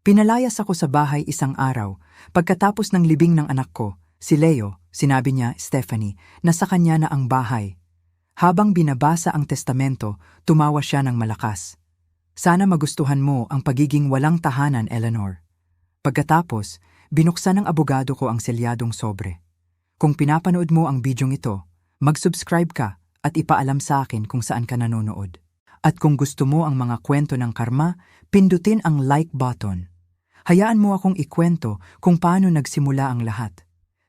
Pinalayas ako sa bahay isang araw. Pagkatapos ng libing ng anak ko, si Leo, sinabi niya, Stephanie, na sa kanya na ang bahay. Habang binabasa ang testamento, tumawa siya ng malakas. Sana magustuhan mo ang pagiging walang tahanan, Eleanor. Pagkatapos, binuksan ng abogado ko ang selyadong sobre. Kung pinapanood mo ang bidyong ito, mag-subscribe ka at ipaalam sa akin kung saan ka nanonood. At kung gusto mo ang mga kwento ng karma, pindutin ang like button. Hayaan mo akong ikwento kung paano nagsimula ang lahat.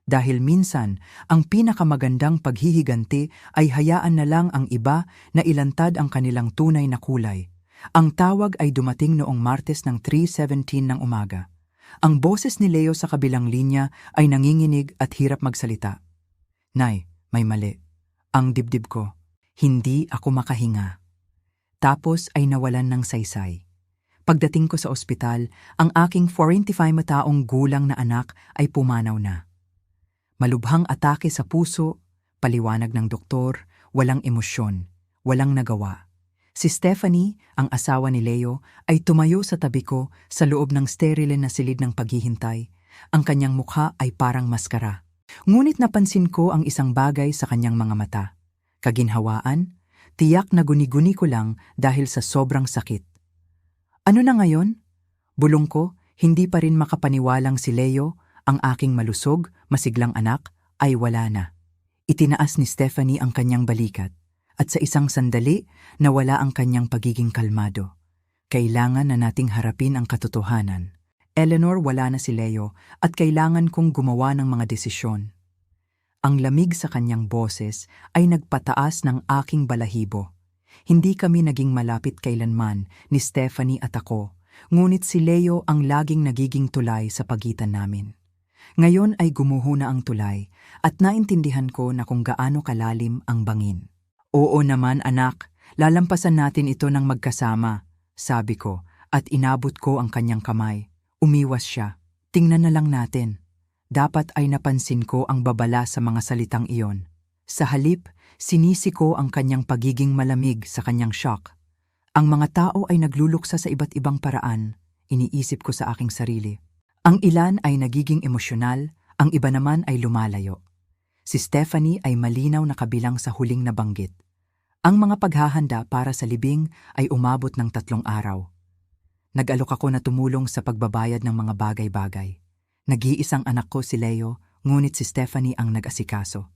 Dahil minsan, ang pinakamagandang paghihiganti ay hayaan na lang ang iba na ilantad ang kanilang tunay na kulay. Ang tawag ay dumating noong Martes ng 3:17 ng umaga. Ang boses ni Leo sa kabilang linya ay nanginginig at hirap magsalita. Nay, may mali. Ang dibdib ko. Hindi ako makahinga. Tapos ay nawalan ng saysay. Pagdating ko sa ospital, ang aking 45 taong gulang na anak ay pumanaw na. Malubhang atake sa puso, paliwanag ng doktor, walang emosyon, walang nagawa. Si Stephanie, ang asawa ni Leo, ay tumayo sa tabi ko sa loob ng sterile na silid ng paghihintay. Ang kanyang mukha ay parang maskara. Ngunit napansin ko ang isang bagay sa kanyang mga mata. Kaginhawaan, tiyak na guni-guni ko lang dahil sa sobrang sakit. Ano na ngayon? Bulong ko, hindi pa rin makapaniwalang si Leo, ang aking malusog, masiglang anak, ay wala na. Itinaas ni Stephanie ang kanyang balikat, at sa isang sandali, nawala ang kanyang pagiging kalmado. Kailangan na nating harapin ang katotohanan. Eleanor, wala na si Leo, at kailangan kong gumawa ng mga desisyon. Ang lamig sa kanyang boses ay nagpataas ng aking balahibo. Hindi kami naging malapit kailanman ni Stephanie at ako, ngunit si Leo ang laging nagiging tulay sa pagitan namin. Ngayon ay gumuho na ang tulay at naintindihan ko na kung gaano kalalim ang bangin. Oo naman anak, lalampasan natin ito ng magkasama, sabi ko at inabot ko ang kanyang kamay. Umiwas siya. Tingnan na lang natin. Dapat ay napansin ko ang babala sa mga salitang iyon. Sa halip, sinisi ko ang kanyang pagiging malamig sa kanyang shock. Ang mga tao ay nagluluksa sa iba't ibang paraan, iniisip ko sa aking sarili. Ang ilan ay nagiging emosyonal, ang iba naman ay lumalayo. Si Stephanie ay malinaw na kabilang sa huling nabanggit. Ang mga paghahanda para sa libing ay umabot ng 3 araw. Nag-alok ako na tumulong sa pagbabayad ng mga bagay-bagay. Nag-iisang anak ko si Leo, ngunit si Stephanie ang nag-asikaso.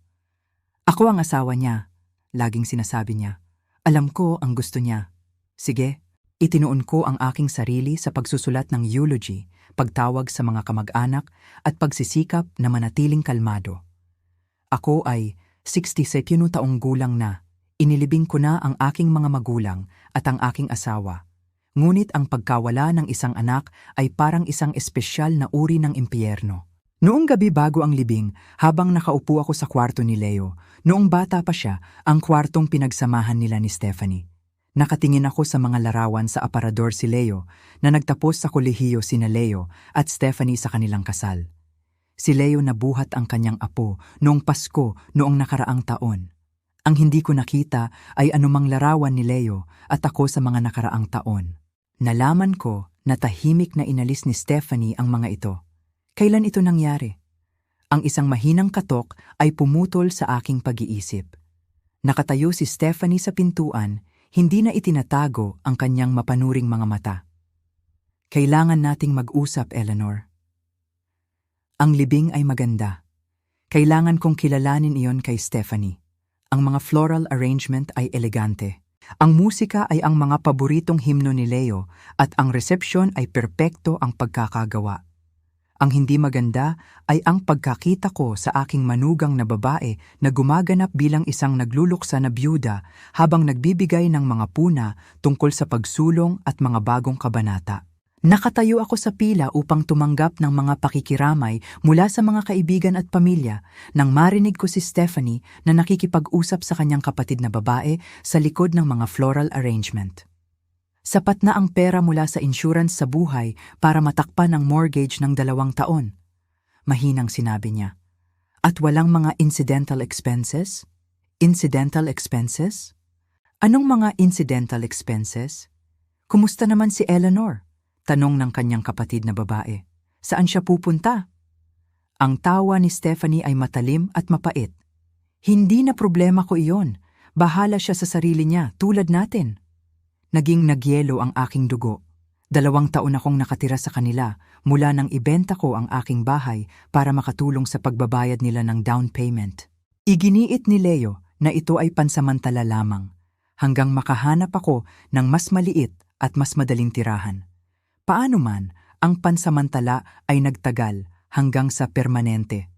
Ako ang asawa niya, laging sinasabi niya. Alam ko ang gusto niya. Sige, itinuon ko ang aking sarili sa pagsusulat ng eulogy, pagtawag sa mga kamag-anak at pagsisikap na manatiling kalmado. Ako ay 67 taong gulang na. Inilibing ko na ang aking mga magulang at ang aking asawa. Ngunit ang pagkawala ng isang anak ay parang isang espesyal na uri ng impyerno. Noong gabi bago ang libing, habang nakaupo ako sa kwarto ni Leo, noong bata pa siya, ang kwartong pinagsamahan nila ni Stephanie. Nakatingin ako sa mga larawan sa aparador si Leo na nagtapos sa kolehiyo sina Leo at Stephanie sa kanilang kasal. Si Leo nabuhat ang kanyang apo noong Pasko noong nakaraang taon. Ang hindi ko nakita ay anumang larawan ni Leo at ako sa mga nakaraang taon. Nalaman ko na tahimik na inalis ni Stephanie ang mga ito. Kailan ito nangyari? Ang isang mahinang katok ay pumutol sa aking pag-iisip. Nakatayo si Stephanie sa pintuan, hindi na itinatago ang kanyang mapanuring mga mata. Kailangan nating mag-usap, Eleanor. Ang libing ay maganda. Kailangan kong kilalanin iyon kay Stephanie. Ang mga floral arrangement ay elegante. Ang musika ay ang mga paboritong himno ni Leo at ang resepsyon ay perpekto ang pagkakagawa. Ang hindi maganda ay ang pagkakita ko sa aking manugang na babae na gumaganap bilang isang nagluluksa na byuda habang nagbibigay ng mga puna tungkol sa pagsulong at mga bagong kabanata. Nakatayo ako sa pila upang tumanggap ng mga pakikiramay mula sa mga kaibigan at pamilya nang marinig ko si Stephanie na nakikipag-usap sa kanyang kapatid na babae sa likod ng mga floral arrangement. Sapat na ang pera mula sa insurance sa buhay para matakpan ang mortgage ng 2 taon. Mahinang sinabi niya. At walang mga incidental expenses? Incidental expenses? Anong mga incidental expenses? Kumusta naman si Eleanor? Tanong ng kanyang kapatid na babae. Saan siya pupunta? Ang tawa ni Stephanie ay matalim at mapait. Hindi na problema ko iyon. Bahala siya sa sarili niya, tulad natin. Naging nagyelo ang aking dugo. 2 taon akong nakatira sa kanila mula nang ibenta ko ang aking bahay para makatulong sa pagbabayad nila ng down payment. Iginiit ni Leo na ito ay pansamantala lamang hanggang makahanap ako ng mas maliit at mas madaling tirahan. Paano man, ang pansamantala ay nagtagal hanggang sa permanente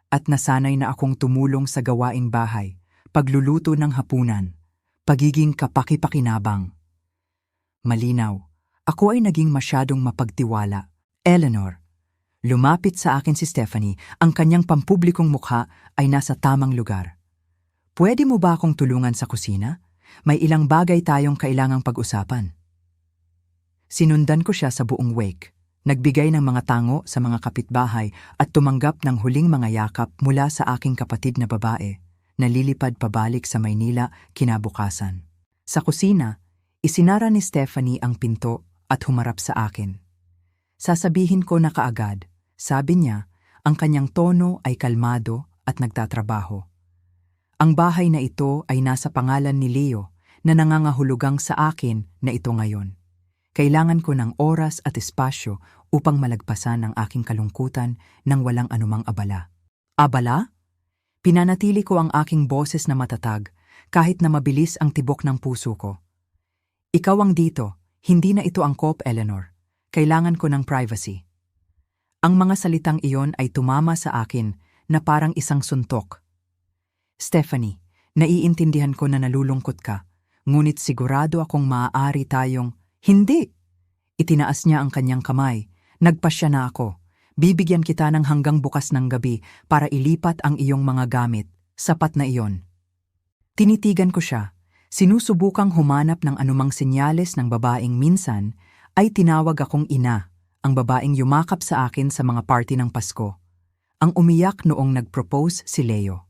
at nasanay na akong tumulong sa gawaing bahay, pagluluto ng hapunan, pagiging kapaki-pakinabang. Malinaw, ako ay naging masyadong mapagtiwala. Eleanor, lumapit sa akin si Stephanie, ang kanyang pampublikong mukha ay nasa tamang lugar. Pwede mo ba akong tulungan sa kusina? May ilang bagay tayong kailangang pag-usapan. Sinundan ko siya sa buong wake, nagbigay ng mga tango sa mga kapitbahay at tumanggap ng huling mga yakap mula sa aking kapatid na babae na lilipad pabalik sa Maynila kinabukasan. Sa kusina, isinara ni Stephanie ang pinto at humarap sa akin. Sasabihin ko na kaagad, sabi niya, ang kanyang tono ay kalmado at nagtatrabaho. Ang bahay na ito ay nasa pangalan ni Leo na nangangahulugang sa akin na ito ngayon. Kailangan ko ng oras at espasyo upang malagpasan ang aking kalungkutan nang walang anumang abala. Abala? Pinanatili ko ang aking boses na matatag kahit na mabilis ang tibok ng puso ko. Ikaw ang dito, hindi na ito angkop, Eleanor. Kailangan ko ng privacy. Ang mga salitang iyon ay tumama sa akin na parang isang suntok. Stephanie, naiintindihan ko na nalulungkot ka, ngunit sigurado akong maaari tayong... Hindi! Itinaas niya ang kanyang kamay. Nagpasya na ako. Bibigyan kita ng hanggang bukas ng gabi para ilipat ang iyong mga gamit. Sapat na iyon. Tinitigan ko siya. Sinusubukang humanap ng anumang senyales ng babaeng minsan ay tinawag akong ina, ang babaeng yumakap sa akin sa mga party ng Pasko. Ang umiyak noong nag-propose si Leo.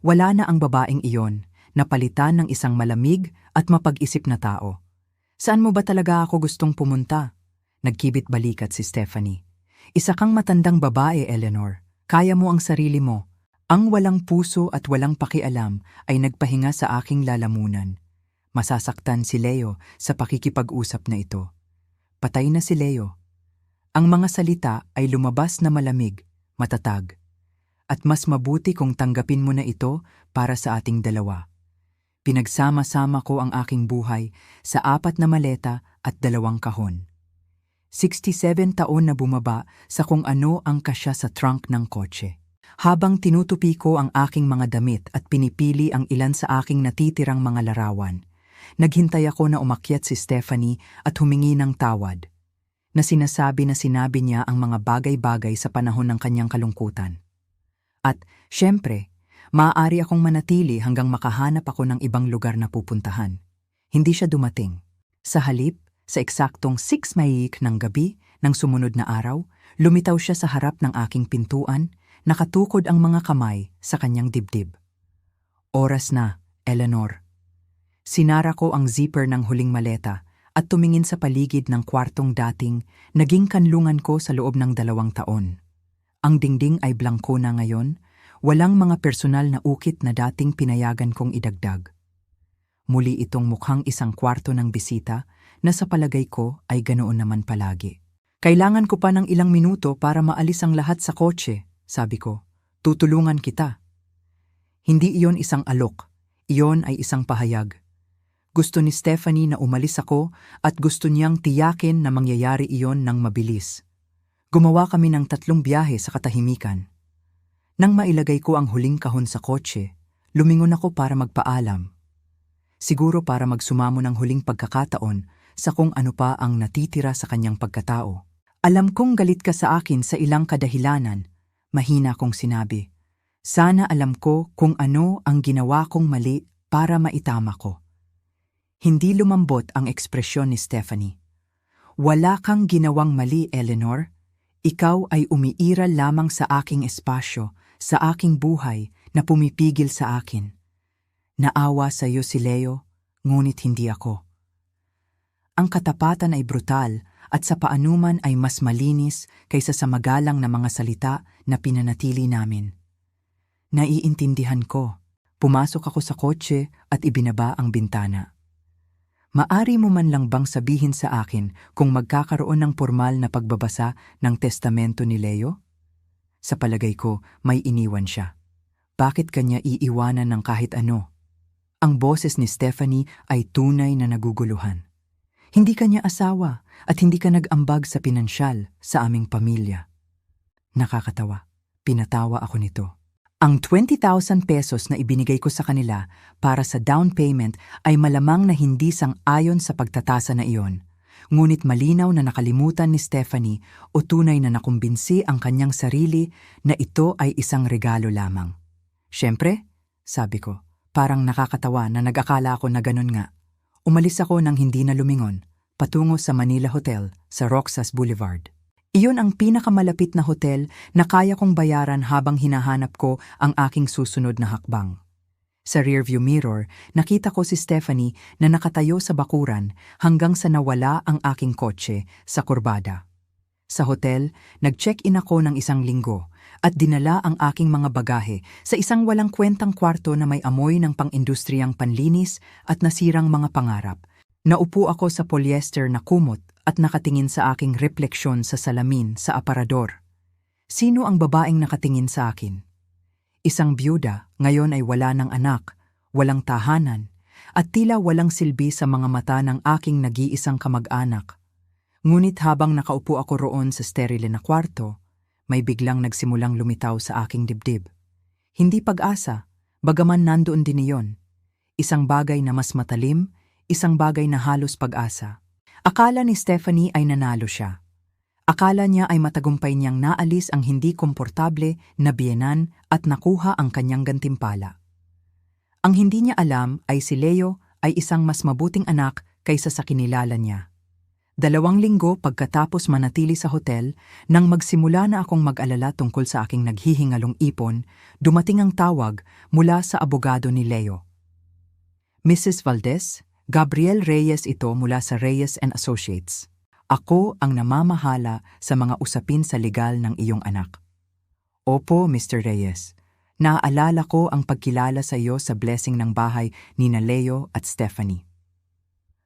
Wala na ang babaeng iyon, napalitan ng isang malamig at mapag-isip na tao. Saan mo ba talaga ako gustong pumunta? Nagkibit balikat si Stephanie. Isa kang matandang babae, Eleanor. Kaya mo ang sarili mo. Ang walang puso at walang pakialam ay nagpahinga sa aking lalamunan. Masasaktan si Leo sa pakikipag-usap na ito. Patay na si Leo. Ang mga salita ay lumabas na malamig, matatag. At mas mabuti kung tanggapin mo na ito para sa ating dalawa. Pinagsama-sama ko ang aking buhay sa 4 na maleta at 2 kahon. 67 taon na bumaba sa kung ano ang kasya sa trunk ng kotse. Habang tinutupi ko ang aking mga damit at pinipili ang ilan sa aking natitirang mga larawan, naghintay ako na umakyat si Stephanie at humingi ng tawad, na sinabi niya ang mga bagay-bagay sa panahon ng kanyang kalungkutan. At, syempre, maaari akong manatili hanggang makahanap ako ng ibang lugar na pupuntahan. Hindi siya dumating. Sa halip, sa eksaktong 6 ng gabi ng sumunod na araw, lumitaw siya sa harap ng aking pintuan, nakatukod ang mga kamay sa kanyang dibdib. Oras na, Eleanor. Sinara ko ang zipper ng huling maleta at tumingin sa paligid ng kwartong dating naging kanlungan ko sa loob ng 2 taon. Ang dingding ay blangko na ngayon, walang mga personal na ukit na dating pinayagan kong idagdag. Muli itong mukhang isang kwarto ng bisita na sa palagay ko ay ganoon naman palagi. Kailangan ko pa ng ilang minuto para maalis ang lahat sa kotse, sabi ko. Tutulungan kita. Hindi iyon isang alok, iyon ay isang pahayag. Gusto ni Stephanie na umalis ako at gusto niyang tiyakin na mangyayari iyon ng mabilis. Gumawa kami ng 3 biyahe sa katahimikan. Nang mailagay ko ang huling kahon sa kotse, lumingon ako para magpaalam. Siguro para magsumamo ng huling pagkakataon sa kung ano pa ang natitira sa kanyang pagkatao. Alam kong galit ka sa akin sa ilang kadahilanan, mahina kong sinabi. Sana alam ko kung ano ang ginawa kong mali para maitama ko. Hindi lumambot ang ekspresyon ni Stephanie. Wala kang ginawang mali, Eleanor. Ikaw ay umiiral lamang sa aking espasyo, sa aking buhay na pumipigil sa akin. Naawa sa iyo si Leo, ngunit hindi ako. Ang katapatan ay brutal at sa paanuman ay mas malinis kaysa sa magalang na mga salita na pinanatili namin. Naiintindihan ko. Pumasok ako sa kotse at ibinaba ang bintana. Maari mo man lang bang sabihin sa akin kung magkakaroon ng formal na pagbabasa ng testamento ni Leo? Sa palagay ko, may iniwan siya. Bakit kanya iiwanan ng kahit ano? Ang boses ni Stephanie ay tunay na naguguluhan. Hindi kanya asawa at hindi ka nag-ambag sa pinansyal sa aming pamilya. Nakakatawa. Pinatawa ako nito. Ang 20,000 pesos na ibinigay ko sa kanila para sa down payment ay malamang na hindi sang-ayon sa pagtatasa na iyon. Ngunit malinaw na nakalimutan ni Stephanie o tunay na nakumbinsi ang kanyang sarili na ito ay isang regalo lamang. Siyempre, sabi ko, parang nakakatawa na nag-akala ako na ganun nga. Umalis ako nang hindi na lumingon, patungo sa Manila Hotel sa Roxas Boulevard. Iyon ang pinakamalapit na hotel na kaya kong bayaran habang hinahanap ko ang aking susunod na hakbang. Sa rearview mirror, nakita ko si Stephanie na nakatayo sa bakuran hanggang sa nawala ang aking kotse sa kurbada. Sa hotel, nag-check-in ako ng 1 linggo at dinala ang aking mga bagahe sa isang walang kwentang kwarto na may amoy ng pang-industriyang panlinis at nasirang mga pangarap. Naupo ako sa polyester na kumot at nakatingin sa aking refleksyon sa salamin sa aparador. Sino ang babaeng nakatingin sa akin? Isang byuda, ngayon ay wala ng anak, walang tahanan, at tila walang silbi sa mga mata ng aking nag-iisang kamag-anak. Ngunit habang nakaupo ako roon sa sterile na kwarto, may biglang nagsimulang lumitaw sa aking dibdib. Hindi pag-asa, bagaman nandoon din iyon. Isang bagay na mas matalim, isang bagay na halos pag-asa. Akala ni Stephanie ay nanalo siya. Akala niya ay matagumpay niyang naalis ang hindi komportable na biyenan at nakuha ang kanyang gantimpala. Ang hindi niya alam ay si Leo ay isang mas mabuting anak kaysa sa kinilala niya. 2 linggo pagkatapos manatili sa hotel, nang magsimula na akong mag-alala tungkol sa aking naghihingalong ipon, dumating ang tawag mula sa abogado ni Leo. Mrs. Valdez, Gabriel Reyes ito mula sa Reyes and Associates. Ako ang namamahala sa mga usapin sa legal ng iyong anak. Opo, Mr. Reyes. Naaalala ko ang pagkilala sa iyo sa blessing ng bahay ni Leo at Stephanie.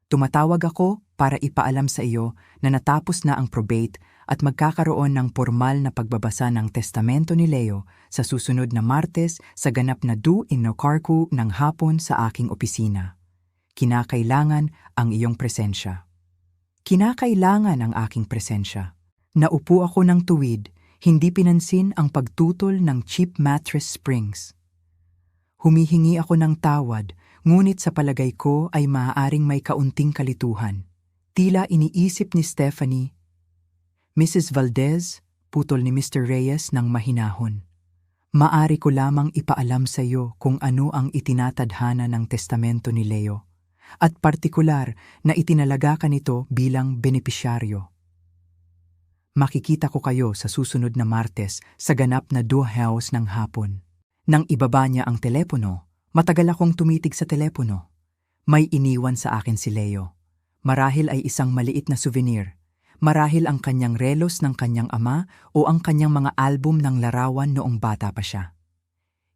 Tumatawag ako para ipaalam sa iyo na natapos na ang probate at magkakaroon ng formal na pagbabasa ng testamento ni Leo sa susunod na Martes sa ganap na due in Nocarcu ng hapon sa aking opisina. Kinakailangan ang iyong presensya. Kinakailangan ang aking presensya. Naupo ako ng tuwid, hindi pinansin ang pagtutol ng cheap mattress springs. Humihingi ako ng tawad, ngunit sa palagay ko ay maaaring may kaunting kalituhan. Tila iniisip ni Stephanie. Mrs. Valdez, putol ni Mr. Reyes ng mahinahon. Maari ko lamang ipaalam sa iyo kung ano ang itinatadhana ng testamento ni Leo. At partikular na itinalaga ka nito bilang benepisyaryo. Makikita ko kayo sa susunod na Martes sa ganap na house ng hapon. Nang ibaba niya ang telepono, matagal akong tumitig sa telepono. May iniwan sa akin si Leo. Marahil ay isang maliit na souvenir. Marahil ang kanyang relos ng kanyang ama o ang kanyang mga album ng larawan noong bata pa siya.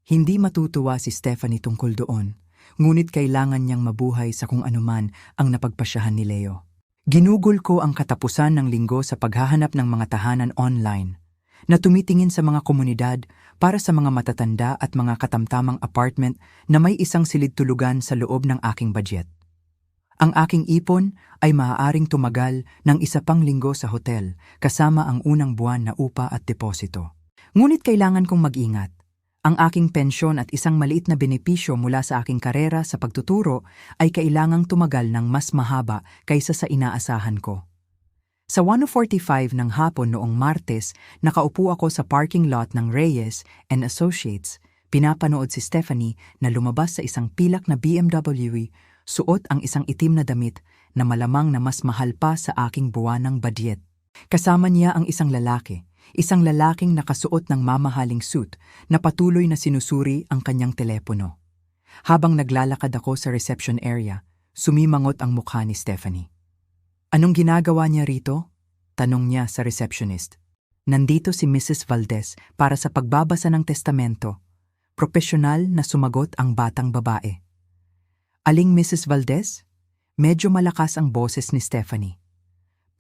Hindi matutuwa si Stephanie tungkol doon. Ngunit kailangan niyang mabuhay sa kung anuman ang napagpasyahan ni Leo. Ginugol ko ang katapusan ng linggo sa paghahanap ng mga tahanan online na tumitingin sa mga komunidad para sa mga matatanda at mga katamtamang apartment na may isang silid-tulugan sa loob ng aking budget. Ang aking ipon ay maaaring tumagal ng 1 pang linggo sa hotel kasama ang unang buwan na upa at deposito. Ngunit kailangan kong mag-ingat. Ang aking pensyon at isang maliit na benepisyo mula sa aking karera sa pagtuturo ay kailangang tumagal ng mas mahaba kaysa sa inaasahan ko. Sa 1:45 ng hapon noong Martes, nakaupo ako sa parking lot ng Reyes and Associates. Pinapanood si Stephanie na lumabas sa isang pilak na BMW, suot ang isang itim na damit na malamang na mas mahal pa sa aking buwanang badyet. Kasama niya ang isang lalaking nakasuot ng mamahaling suit na patuloy na sinusuri ang kanyang telepono. Habang naglalakad ako sa reception area, sumimangot ang mukha ni Stephanie. Anong ginagawa niya rito? Tanong niya sa receptionist. Nandito si Mrs. Valdez para sa pagbabasa ng testamento. Propesyonal na sumagot ang batang babae. Aling Mrs. Valdez? Medyo malakas ang boses ni Stephanie.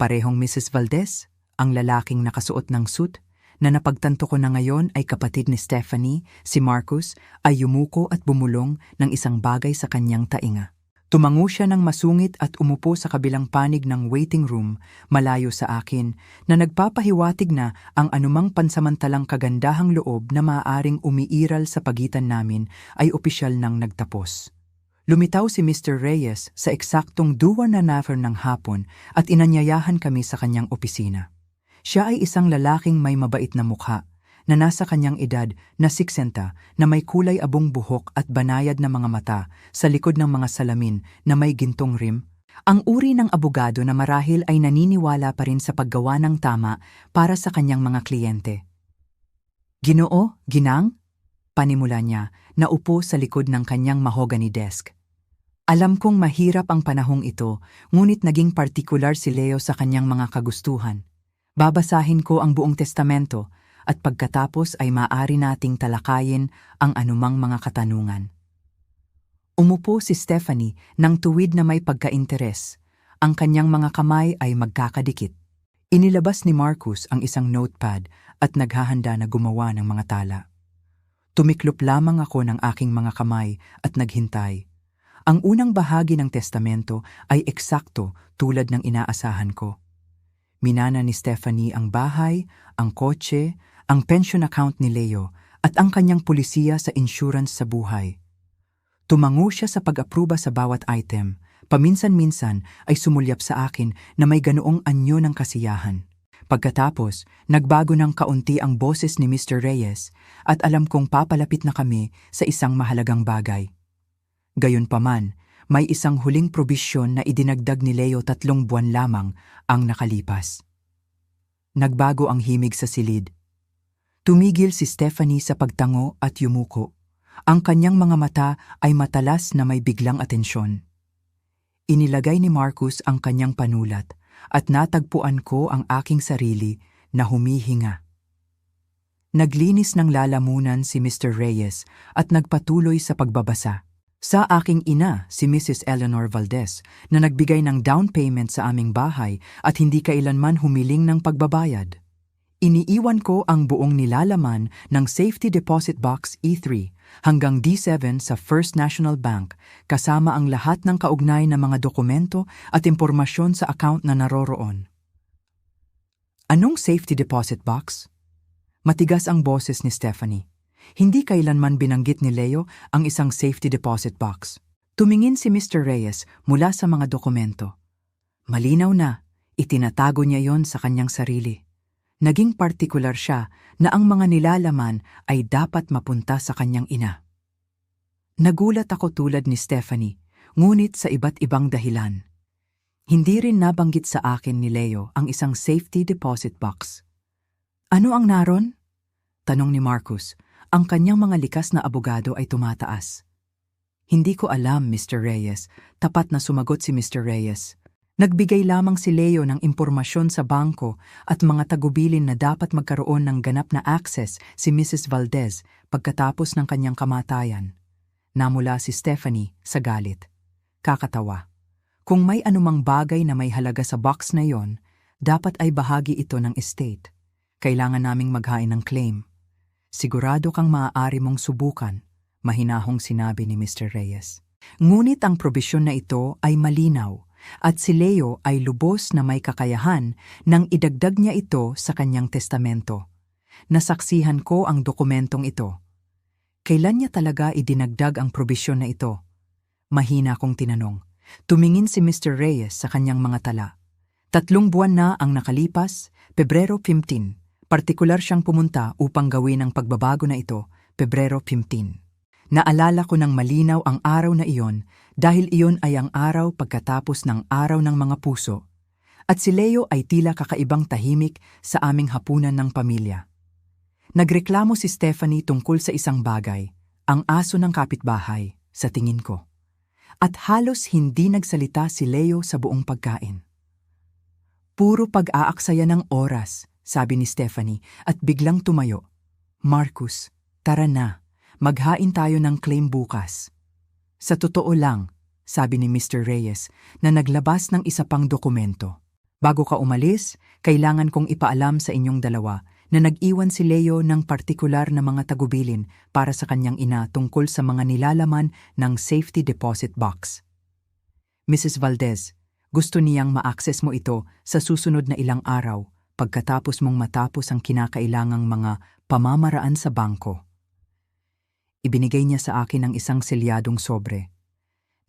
Parehong Mrs. Valdez, ang lalaking nakasuot ng suit, na napagtanto ko na ngayon ay kapatid ni Stephanie, si Marcus, ay yumuko at bumulong ng isang bagay sa kanyang tainga. Tumango siya ng masungit at umupo sa kabilang panig ng waiting room, malayo sa akin, na nagpapahiwatig na ang anumang pansamantalang kagandahang loob na maaaring umiiral sa pagitan namin ay opisyal nang nagtapos. Lumitaw si Mr. Reyes sa eksaktong 2:15 ng hapon at inanyayahan kami sa kanyang opisina. Siya ay isang lalaking may mabait na mukha, na nasa kanyang edad na 60 na may kulay abong buhok at banayad na mga mata sa likod ng mga salamin na may gintong rim. Ang uri ng abogado na marahil ay naniniwala pa rin sa paggawa ng tama para sa kanyang mga kliyente. Ginoo, Ginang? Panimula niya, na upo sa likod ng kanyang mahogany desk. Alam kong mahirap ang panahong ito, ngunit naging partikular si Leo sa kanyang mga kagustuhan. Babasahin ko ang buong testamento at pagkatapos ay maaari nating talakayin ang anumang mga katanungan. Umupo si Stephanie ng tuwid na may pagka-interes. Ang kanyang mga kamay ay magkakadikit. Inilabas ni Marcus ang isang notepad at naghahanda na gumawa ng mga tala. Tumiklop lamang ako ng aking mga kamay at naghintay. Ang unang bahagi ng testamento ay eksakto tulad ng inaasahan ko. Minana ni Stephanie ang bahay, ang kotse, ang pension account ni Leo at ang kanyang pulisiya sa insurance sa buhay. Tumango siya sa pag-aproba sa bawat item. Paminsan-minsan ay sumulyap sa akin na may ganoong anyo ng kasiyahan. Pagkatapos, nagbago ng kaunti ang boses ni Mr. Reyes at alam kong papalapit na kami sa isang mahalagang bagay. Gayunpaman, may isang huling probisyon na idinagdag ni Leo 3 buwan lamang ang nakalipas. Nagbago ang himig sa silid. Tumigil si Stephanie sa pagtango at yumuko. Ang kanyang mga mata ay matalas na may biglang atensyon. Inilagay ni Marcus ang kanyang panulat at natagpuan ko ang aking sarili na humihinga. Naglinis ng lalamunan si Mr. Reyes at nagpatuloy sa pagbabasa. Sa aking ina, si Mrs. Eleanor Valdez, na nagbigay ng down payment sa aming bahay at hindi kailanman humiling ng pagbabayad. Iniiwan ko ang buong nilalaman ng Safety Deposit Box E3 hanggang D7 sa First National Bank kasama ang lahat ng kaugnay na mga dokumento at impormasyon sa account na naroroon. Anong Safety Deposit Box? Matigas ang boses ni Stephanie. Hindi kailanman binanggit ni Leo ang isang safety deposit box. Tumingin si Mr. Reyes mula sa mga dokumento. Malinaw na, itinatago niya yon sa kanyang sarili. Naging partikular siya na ang mga nilalaman ay dapat mapunta sa kanyang ina. Nagulat ako tulad ni Stephanie, ngunit sa iba't ibang dahilan. Hindi rin nabanggit sa akin ni Leo ang isang safety deposit box. Ano ang naron? Tanong ni Marcus. Ang kanyang mga likas na abogado ay tumataas. Hindi ko alam, Mr. Reyes. Tapat na sumagot si Mr. Reyes. Nagbigay lamang si Leo ng impormasyon sa bangko at mga tagubilin na dapat magkaroon ng ganap na access si Mrs. Valdez pagkatapos ng kanyang kamatayan. Namula si Stephanie sa galit. Kakatawa. Kung may anumang bagay na may halaga sa box na yon, dapat ay bahagi ito ng estate. Kailangan naming maghain ng claim. Sigurado kang maaari mong subukan, mahinahong sinabi ni Mr. Reyes. Ngunit ang probisyon na ito ay malinaw at si Leo ay lubos na may kakayahan nang idagdag niya ito sa kanyang testamento. Nasaksihan ko ang dokumentong ito. Kailan niya talaga idinagdag ang probisyon na ito? Mahina kong tinanong. Tumingin si Mr. Reyes sa kanyang mga tala. 3 buwan na ang nakalipas, Pebrero 15. Partikular siyang pumunta upang gawin ang pagbabago na ito, Pebrero 15. Naalala ko ng malinaw ang araw na iyon dahil iyon ay ang araw pagkatapos ng araw ng mga puso. At si Leo ay tila kakaibang tahimik sa aming hapunan ng pamilya. Nagreklamo si Stephanie tungkol sa isang bagay, ang aso ng kapitbahay, sa tingin ko. At halos hindi nagsalita si Leo sa buong pagkain. Puro pag-aaksaya ng oras, sabi ni Stephanie at biglang tumayo. Marcus, tara na. Maghain tayo ng claim bukas. Sa totoo lang, sabi ni Mr. Reyes na naglabas ng isa pang dokumento. Bago ka umalis, kailangan kong ipaalam sa inyong dalawa na nag-iwan si Leo ng partikular na mga tagubilin para sa kanyang ina tungkol sa mga nilalaman ng safety deposit box. Mrs. Valdez, gusto niyang ma-access mo ito sa susunod na ilang araw pagkatapos mong matapos ang kinakailangang mga pamamaraan sa bangko. Ibinigay niya sa akin ang isang selyadong sobre.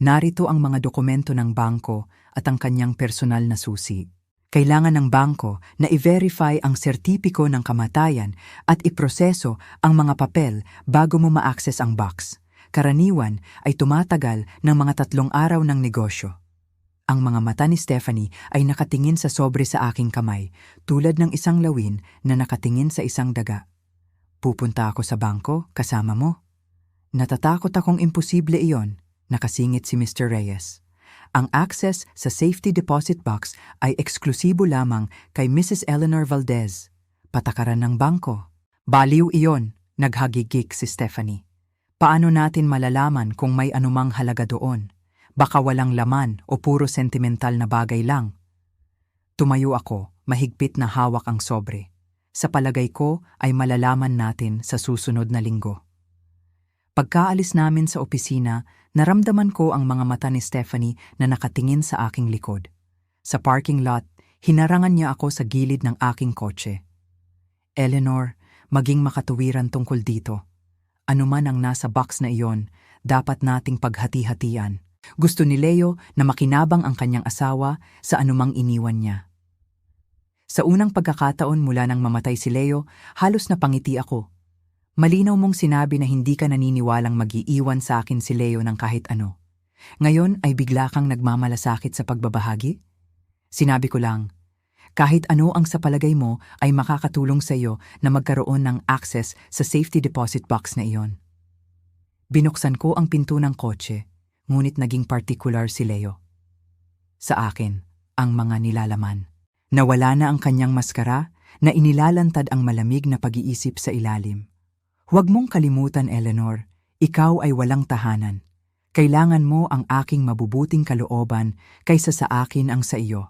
Narito ang mga dokumento ng bangko at ang kanyang personal na susi. Kailangan ng bangko na i-verify ang sertipiko ng kamatayan at iproseso ang mga papel bago mo ma-access ang box. Karaniwan ay tumatagal ng mga 3 araw ng negosyo. Ang mga mata ni Stephanie ay nakatingin sa sobre sa aking kamay, tulad ng isang lawin na nakatingin sa isang daga. Pupunta ako sa bangko kasama mo. Natatakot akong imposible iyon, nakasingit si Mr. Reyes. Ang access sa safety deposit box ay eksklusibo lamang kay Mrs. Eleanor Valdez, patakaran ng bangko. Baliw iyon, naghagigik si Stephanie. Paano natin malalaman kung may anumang halaga doon? Baka walang laman o puro sentimental na bagay lang. Tumayo ako, mahigpit na hawak ang sobre. Sa palagay ko ay malalaman natin sa susunod na linggo. Pagkaalis namin sa opisina, naramdaman ko ang mga mata ni Stephanie na nakatingin sa aking likod. Sa parking lot, hinarangan niya ako sa gilid ng aking kotse. Eleanor, maging makatuwiran tungkol dito. Ano man ang nasa box na iyon, dapat nating paghati-hatian. Gusto ni Leo na makinabang ang kanyang asawa sa anumang iniwan niya. Sa unang pagkakataon mula nang mamatay si Leo, halos napangiti ako. Malinaw mong sinabi na hindi ka naniniwalang mag-iiwan sa akin si Leo ng kahit ano. Ngayon ay bigla kang nagmamalasakit sa pagbabahagi? Sinabi ko lang, kahit ano ang sa palagay mo ay makakatulong sa iyo na magkaroon ng access sa safety deposit box na iyon. Binuksan ko ang pinto ng kotse, ngunit naging particular si Leo. Sa akin, ang mga nilalaman. Nawala na ang kanyang maskara na inilalantad ang malamig na pag-iisip sa ilalim. Huwag mong kalimutan, Eleanor, ikaw ay walang tahanan. Kailangan mo ang aking mabubuting kalooban kaysa sa akin ang sa iyo.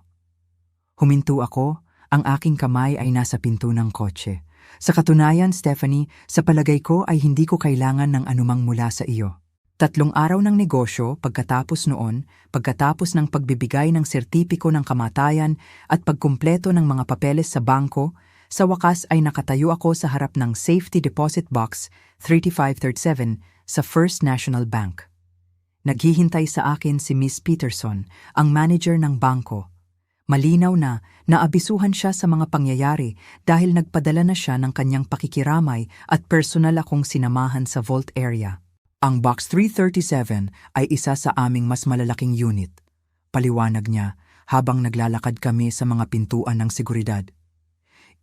Huminto ako, ang aking kamay ay nasa pinto ng kotse. Sa katunayan, Stephanie, sa palagay ko ay hindi ko kailangan ng anumang mula sa iyo. 3 araw ng negosyo pagkatapos ng pagbibigay ng sertipiko ng kamatayan at pagkumpleto ng mga papeles sa bangko, sa wakas ay nakatayo ako sa harap ng Safety Deposit Box 3537 sa First National Bank. Naghihintay sa akin si Miss Peterson, ang manager ng bangko. Malinaw na naabisuhan siya sa mga pangyayari dahil nagpadala na siya ng kanyang pakikiramay at personal akong sinamahan sa vault area. Ang Box 337 ay isa sa aming mas malalaking unit. Paliwanag niya habang naglalakad kami sa mga pintuan ng seguridad.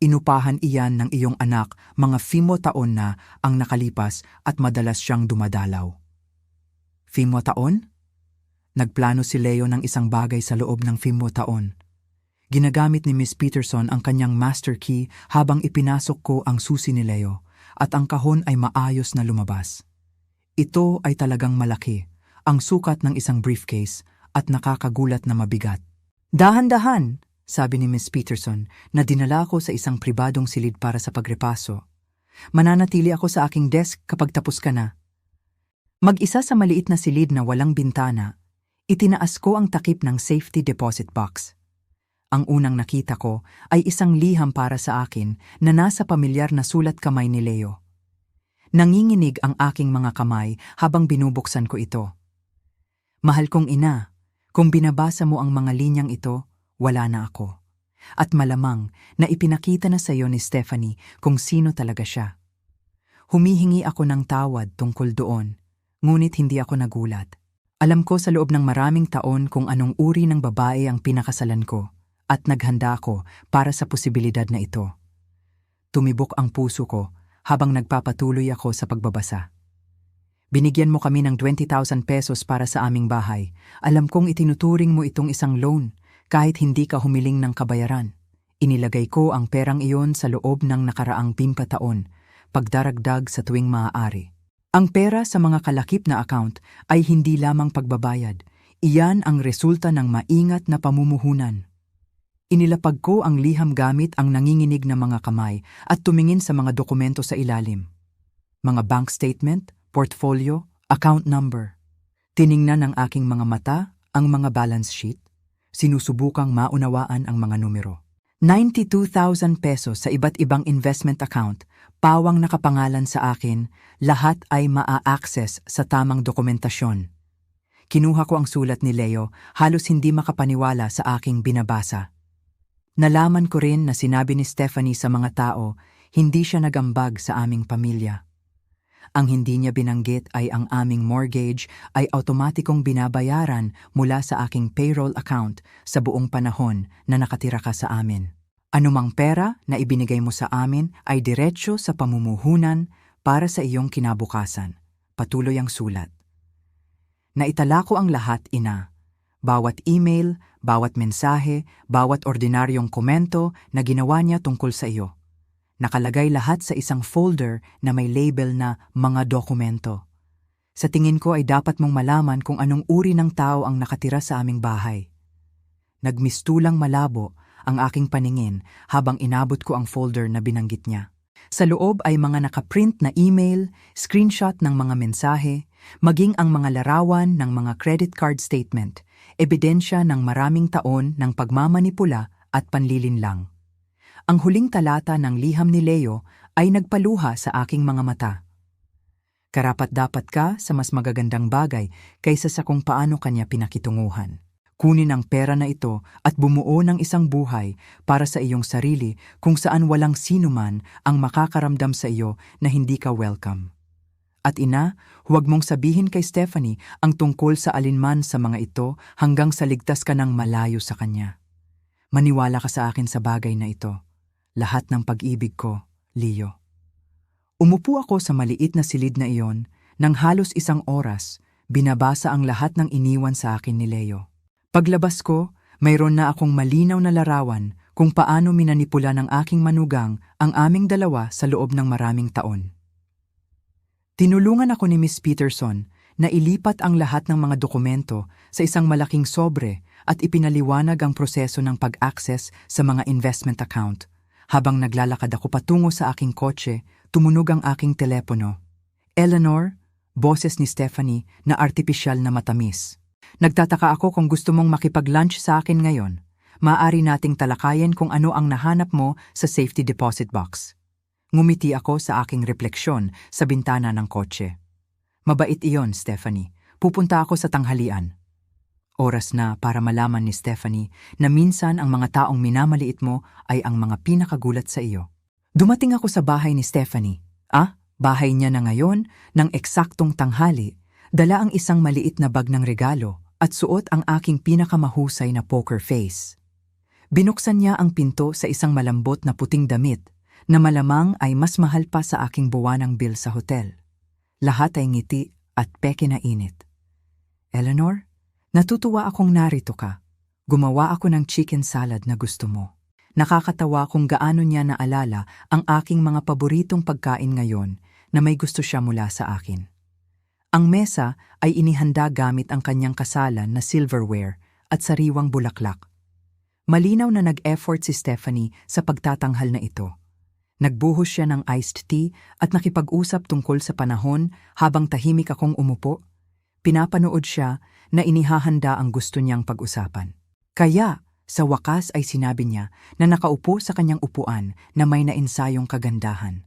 Inupahan iyan ng iyong anak mga 5 taon na ang nakalipas at madalas siyang dumadalaw. 5 taon? Nagplano si Leo ng isang bagay sa loob ng 5 taon. Ginagamit ni Miss Peterson ang kanyang master key habang ipinasok ko ang susi ni Leo at ang kahon ay maayos na lumabas. Ito ay talagang malaki, ang sukat ng isang briefcase at nakakagulat na mabigat. Dahan-dahan! Sabi ni Miss Peterson na dinala ko sa isang pribadong silid para sa pagrepaso. Mananatili ako sa aking desk kapag tapos ka na. Mag-isa sa maliit na silid na walang bintana, itinaas ko ang takip ng safety deposit box. Ang unang nakita ko ay isang liham para sa akin na nasa pamilyar na sulat kamay ni Leo. Nanginginig ang aking mga kamay habang binubuksan ko ito. Mahal kong ina, kung binabasa mo ang mga linyang ito, wala na ako. At malamang na ipinakita na sa iyo ni Stephanie kung sino talaga siya. Humihingi ako ng tawad tungkol doon, ngunit hindi ako nagulat. Alam ko sa loob ng maraming taon kung anong uri ng babae ang pinakasalan ko at naghanda ako para sa posibilidad na ito. Tumibok ang puso ko habang nagpapatuloy ako sa pagbabasa. Binigyan mo kami ng 20,000 pesos para sa aming bahay. Alam kong itinuturing mo itong isang loan, kahit hindi ka humiling ng kabayaran. Inilagay ko ang perang iyon sa loob ng nakaraang 5 taon, pagdaragdag sa tuwing maaari. Ang pera sa mga kalakip na account ay hindi lamang pagbabayad. Iyan ang resulta ng maingat na pamumuhunan. Inilapag ko ang liham gamit ang nanginginig na mga kamay at tumingin sa mga dokumento sa ilalim. Mga bank statement, portfolio, account number. Tiningnan ng aking mga mata ang mga balance sheet. Sinusubukang maunawaan ang mga numero. 92,000 pesos sa iba't ibang investment account, pawang nakapangalan sa akin, lahat ay maa-access sa tamang dokumentasyon. Kinuha ko ang sulat ni Leo, halos hindi makapaniwala sa aking binabasa. Nalaman ko rin na sinabi ni Stephanie sa mga tao, hindi siya nagambag sa aming pamilya. Ang hindi niya binanggit ay ang aming mortgage ay automatikong binabayaran mula sa aking payroll account sa buong panahon na nakatira ka sa amin. Anumang pera na ibinigay mo sa amin ay diretsyo sa pamumuhunan para sa iyong kinabukasan. Patuloy ang sulat. Naitala ko ang lahat, ina. Bawat email, bawat mensahe, bawat ordinaryong komento na ginawa niya tungkol sa iyo. Nakalagay lahat sa isang folder na may label na mga dokumento. Sa tingin ko ay dapat mong malaman kung anong uri ng tao ang nakatira sa aming bahay. Nagmistulang malabo ang aking paningin habang inabot ko ang folder na binanggit niya. Sa loob ay mga nakaprint na email, screenshot ng mga mensahe, maging ang mga larawan ng mga credit card statement, ebidensya ng maraming taon ng pagmamanipula at panlilinlang. Ang huling talata ng liham ni Leo ay nagpaluha sa aking mga mata. Karapat-dapat ka sa mas magagandang bagay kaysa sa kung paano kanya pinakitunguhan. Kunin ang pera na ito at bumuo ng isang buhay para sa iyong sarili kung saan walang sinuman ang makakaramdam sa iyo na hindi ka welcome. At ina, huwag mong sabihin kay Stephanie ang tungkol sa alinman sa mga ito hanggang sa ligtas ka ng malayo sa kanya. Maniwala ka sa akin sa bagay na ito. Lahat ng pag-ibig ko, Leo. Umupo ako sa maliit na silid na iyon, nang halos 1 oras, binabasa ang lahat ng iniwan sa akin ni Leo. Paglabas ko, mayroon na akong malinaw na larawan kung paano minanipula ng aking manugang ang aming dalawa sa loob ng maraming taon. Tinulungan ako ni Miss Peterson na ilipat ang lahat ng mga dokumento sa isang malaking sobre at ipinaliwanag ang proseso ng pag-access sa mga investment account. Habang naglalakad ako patungo sa aking kotse, tumunog ang aking telepono. Eleanor, boses ni Stephanie na artipisyal na matamis. Nagtataka ako kung gusto mong makipag-lunch sa akin ngayon. Maaari nating talakayin kung ano ang nahanap mo sa safety deposit box. Ngumiti ako sa aking refleksyon sa bintana ng kotse. Mabait iyon, Stephanie. Pupunta ako sa tanghalian. Oras na para malaman ni Stephanie na minsan ang mga taong minamaliit mo ay ang mga pinakagulat sa iyo. Dumating ako sa bahay ni Stephanie. Bahay niya na ngayon ng eksaktong tanghali. Dala ang isang maliit na bag ng regalo at suot ang aking pinakamahusay na poker face. Binuksan niya ang pinto sa isang malambot na puting damit na malamang ay mas mahal pa sa aking buwanang bill sa hotel. Lahat ay ngiti at peke na init. Eleanor? Natutuwa akong narito ka. Gumawa ako ng chicken salad na gusto mo. Nakakatawa kung gaano niya naalala ang aking mga paboritong pagkain ngayon na may gusto siya mula sa akin. Ang mesa ay inihanda gamit ang kanyang kasalan na silverware at sariwang bulaklak. Malinaw na nag-effort si Stephanie sa pagtatanghal na ito. Nagbuhos siya ng iced tea at nakipag-usap tungkol sa panahon habang tahimik akong umupo. Pinapanood siya na inihahanda ang gusto niyang pag-usapan. Kaya, sa wakas ay sinabi niya na nakaupo sa kanyang upuan na may naensayong kagandahan.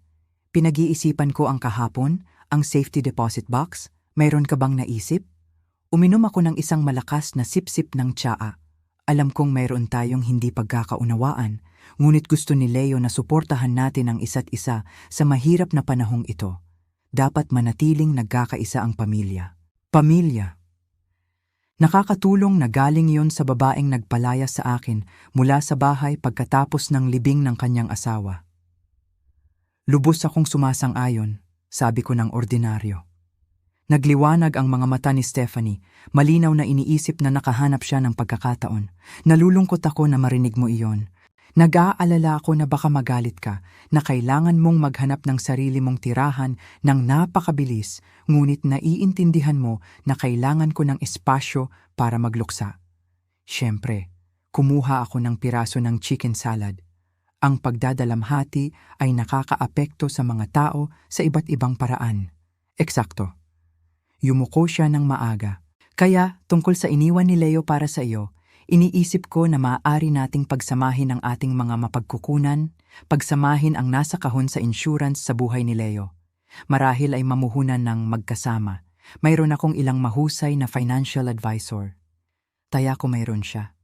Pinag-iisipan ko ang kahapon, ang safety deposit box. Mayroon ka bang naisip? Uminom ako ng isang malakas na sip-sip ng tsaa. Alam kong mayroon tayong hindi pagkakaunawaan, ngunit gusto ni Leo na suportahan natin ang isa't isa sa mahirap na panahong ito. Dapat manatiling nagkakaisa ang pamilya. Pamilya. Nakakatulong na galing iyon sa babaeng nagpalaya sa akin mula sa bahay pagkatapos ng libing ng kanyang asawa. Lubos akong sumasang-ayon, sabi ko ng ordinaryo. Nagliwanag ang mga mata ni Stephanie, malinaw na iniisip na nakahanap siya ng pagkakataon. Nalulungkot ako na marinig mo iyon. Nag-aalala ako na baka magalit ka, na kailangan mong maghanap ng sarili mong tirahan ng napakabilis, ngunit naiintindihan mo na kailangan ko ng espasyo para magluksa. Siyempre, kumuha ako ng piraso ng chicken salad. Ang pagdadalamhati ay nakakaapekto sa mga tao sa iba't ibang paraan. Eksakto. Yumuko siya ng maaga. Kaya, tungkol sa iniwan ni Leo para sa iyo, iniisip ko na maaari nating pagsamahin ang ating mga mapagkukunan, pagsamahin ang nasa kahon sa insurance sa buhay ni Leo. Marahil ay mamuhunan ng magkasama. Mayroon akong ilang mahusay na financial advisor. Taya ko mayroon siya.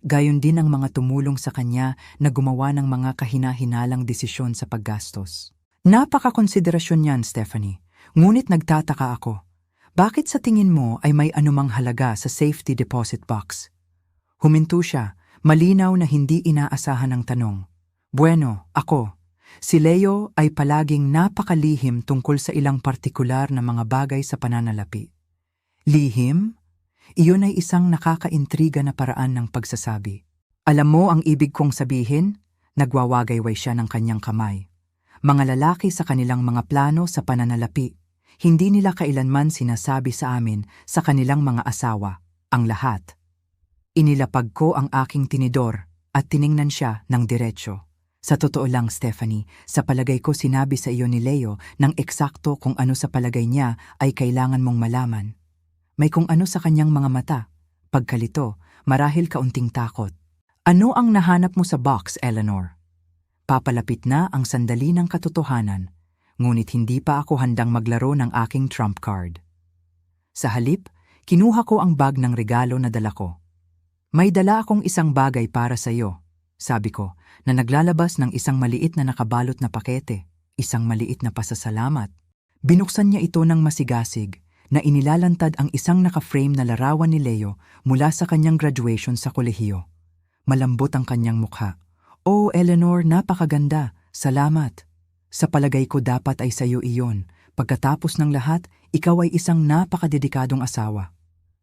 Gayon din ang mga tumulong sa kanya na gumawa ng mga kahina-hinalang desisyon sa paggastos. Napaka-konsiderasyon niyan, Stephanie. Ngunit nagtataka ako. Bakit sa tingin mo ay may anumang halaga sa safety deposit box? Huminto siya, malinaw na hindi inaasahan ang tanong. Bueno, ako. Si Leo ay palaging napakalihim tungkol sa ilang partikular na mga bagay sa pananalapi. Lihim? Iyon ay isang nakakaintriga na paraan ng pagsasabi. Alam mo ang ibig kong sabihin? Nagwawagayway siya ng kanyang kamay. Mga lalaki sa kanilang mga plano sa pananalapi. Hindi nila kailanman sinasabi sa amin sa kanilang mga asawa, ang lahat. Inilapag ko ang aking tinidor at tiningnan siya ng diretsyo. Sa totoo lang, Stephanie, sa palagay ko sinabi sa iyo ni Leo ng eksakto kung ano sa palagay niya ay kailangan mong malaman. May kung ano sa kanyang mga mata. Pagkalito, marahil kaunting takot. Ano ang nahanap mo sa box, Eleanor? Papalapit na ang sandali ng katotohanan, ngunit hindi pa ako handang maglaro ng aking trump card. Sa halip, kinuha ko ang bag ng regalo na dala ko. May dala akong isang bagay para sa iyo, sabi ko, na naglalabas ng isang maliit na nakabalot na pakete, isang maliit na pasasalamat. Binuksan niya ito ng masigasig, na inilalantad ang isang naka-frame na larawan ni Leo mula sa kanyang graduation sa kolehiyo. Malambot ang kanyang mukha. Oh, Eleanor, napakaganda. Salamat. Sa palagay ko dapat ay sa iyo iyon. Pagkatapos ng lahat, ikaw ay isang napakadedikadong asawa.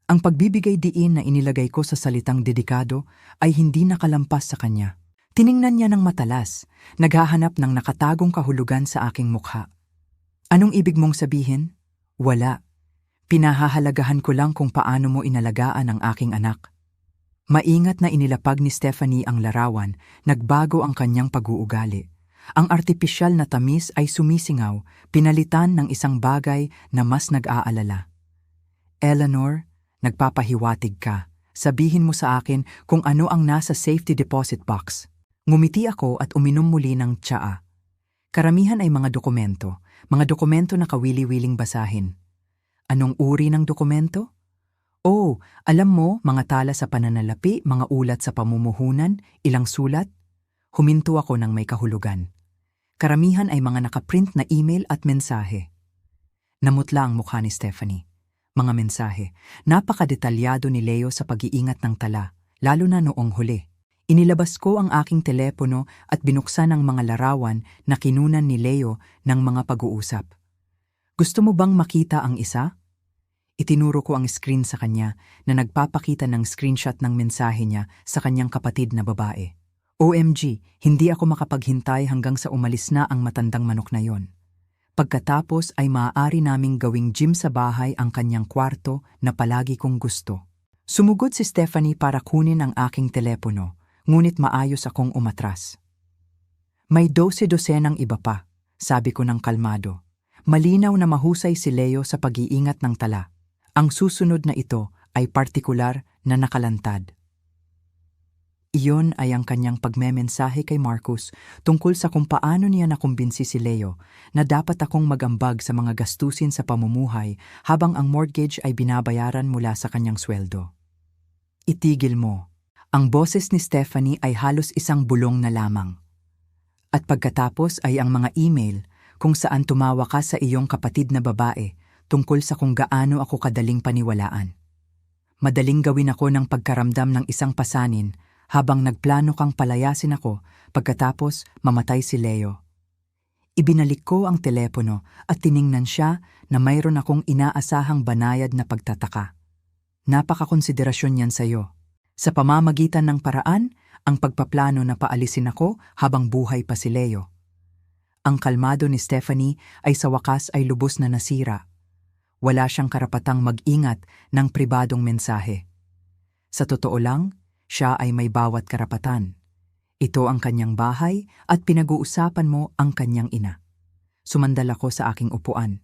Ang pagbibigay diin na inilagay ko sa salitang dedikado ay hindi nakalampas sa kanya. Tiningnan niya ng matalas, naghahanap ng nakatagong kahulugan sa aking mukha. Anong ibig mong sabihin? Wala. Pinahahalagahan ko lang kung paano mo inalagaan ang aking anak. Maingat na inilapag ni Stephanie ang larawan, nagbago ang kanyang pag-uugali. Ang artipisyal na tamis ay sumisingaw, pinalitan ng isang bagay na mas nag-aalala. Eleanor, nagpapahiwatig ka. Sabihin mo sa akin kung ano ang nasa safety deposit box. Ngumiti ako at uminom muli ng tsaa. Karamihan ay mga dokumento na kawili-wiling basahin. Anong uri ng dokumento? Oh, alam mo, mga tala sa pananalapi, mga ulat sa pamumuhunan, ilang sulat. Huminto ako ng may kahulugan. Karamihan ay mga nakaprint na email at mensahe. Namutla ang mukha ni Stephanie. Mga mensahe, napakadetalyado ni Leo sa pag-iingat ng tala, lalo na noong huli. Inilabas ko ang aking telepono at binuksan ang mga larawan na kinunan ni Leo ng mga pag-uusap. Gusto mo bang makita ang isa? Itinuro ko ang screen sa kanya na nagpapakita ng screenshot ng mensahe niya sa kanyang kapatid na babae. OMG, hindi ako makapaghintay hanggang sa umalis na ang matandang manok na yon. Pagkatapos ay maaari naming gawing gym sa bahay ang kanyang kwarto na palagi kong gusto. Sumugod si Stephanie para kunin ang aking telepono, ngunit maayos akong umatras. May 12-dosenang iba pa, sabi ko ng kalmado. Malinaw na mahusay si Leo sa pag-iingat ng tala. Ang susunod na ito ay partikular na nakalantad. Iyon ay ang kanyang pagmemensahe kay Marcus tungkol sa kung paano niya nakumbinsi si Leo na dapat akong magambag sa mga gastusin sa pamumuhay habang ang mortgage ay binabayaran mula sa kanyang sweldo. Itigil mo. Ang boses ni Stephanie ay halos isang bulong na lamang. At pagkatapos ay ang mga email kung saan tumawa ka sa iyong kapatid na babae tungkol sa kung gaano ako kadaling paniwalaan. Madaling gawin ako ng pagkaramdam ng isang pasanin habang nagplano kang palayasin ako pagkatapos mamatay si Leo. Ibinalik ko ang telepono at tiningnan siya na mayroon akong inaasahang banayad na pagtataka. Napakakonsiderasyon niyan sa'yo. Sa pamamagitan ng paraan, ang pagpaplano na paalisin ako habang buhay pa si Leo. Ang kalmado ni Stephanie ay sa wakas ay lubos na nasira. Wala siyang karapatang mag-ingat ng pribadong mensahe. Sa totoo lang, siya ay may bawat karapatan. Ito ang kanyang bahay at pinag-uusapan mo ang kanyang ina. Sumandal ako sa aking upuan.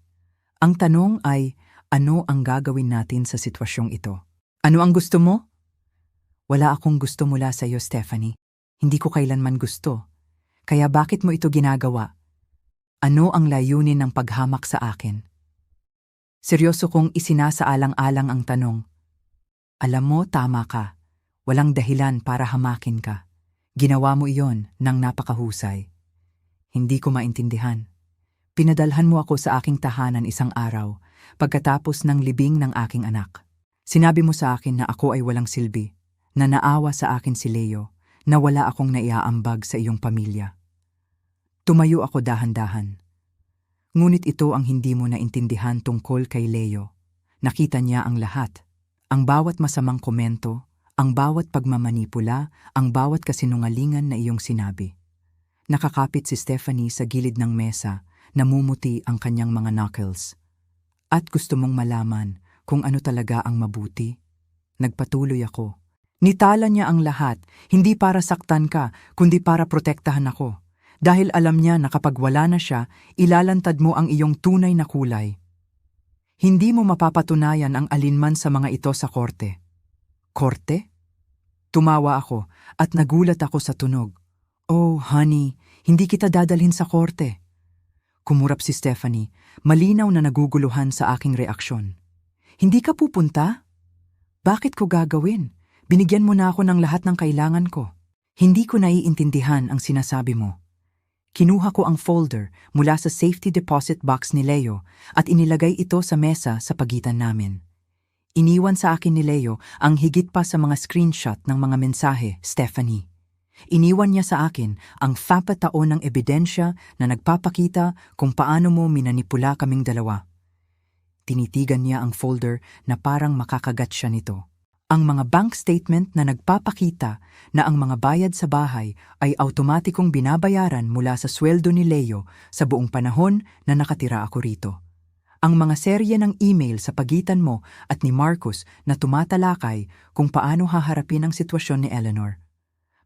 Ang tanong ay, ano ang gagawin natin sa sitwasyong ito? Ano ang gusto mo? Wala akong gusto mula sa iyo, Stephanie. Hindi ko kailanman gusto. Kaya bakit mo ito ginagawa? Ano ang layunin ng paghamak sa akin? Seryoso kong isinasaalang-alang ang tanong. Alam mo, tama ka. Walang dahilan para hamakin ka. Ginawa mo iyon ng napakahusay. Hindi ko maintindihan. Pinadalhan mo ako sa aking tahanan isang araw pagkatapos ng libing ng aking anak. Sinabi mo sa akin na ako ay walang silbi, na naawa sa akin si Leo, na wala akong naiaambag sa iyong pamilya. Tumayo ako dahan-dahan. Ngunit ito ang hindi mo naintindihan tungkol kay Leo. Nakita niya ang lahat. Ang bawat masamang komento, ang bawat pagmamanipula, ang bawat kasinungalingan na iyong sinabi. Nakakapit si Stephanie sa gilid ng mesa, namumuti ang kanyang mga knuckles. At gusto mong malaman kung ano talaga ang mabuti? Nagpatuloy ako. Nitala niya ang lahat, hindi para saktan ka, kundi para protektahan ako. Dahil alam niya na kapag wala na siya, ilalantad mo ang iyong tunay na kulay. Hindi mo mapapatunayan ang alinman sa mga ito sa korte. Korte? Tumawa ako at nagulat ako sa tunog. Oh, honey, hindi kita dadalhin sa korte. Kumurap si Stephanie, malinaw na naguguluhan sa aking reaksyon. Hindi ka pupunta? Bakit ko gagawin? Binigyan mo na ako ng lahat ng kailangan ko. Hindi ko naiintindihan ang sinasabi mo. Kinuha ko ang folder mula sa safety deposit box ni Leo at inilagay ito sa mesa sa pagitan namin. Iniwan sa akin ni Leo ang higit pa sa mga screenshot ng mga mensahe, Stephanie. Iniwan niya sa akin ang 4 taon ng ebidensya na nagpapakita kung paano mo minanipula kaming dalawa. Tinitigan niya ang folder na parang makakagat siya nito. Ang mga bank statement na nagpapakita na ang mga bayad sa bahay ay automatikong binabayaran mula sa sweldo ni Leo sa buong panahon na nakatira ako rito. Ang mga serye ng email sa pagitan mo at ni Marcus na tumatalakay kung paano haharapin ang sitwasyon ni Eleanor.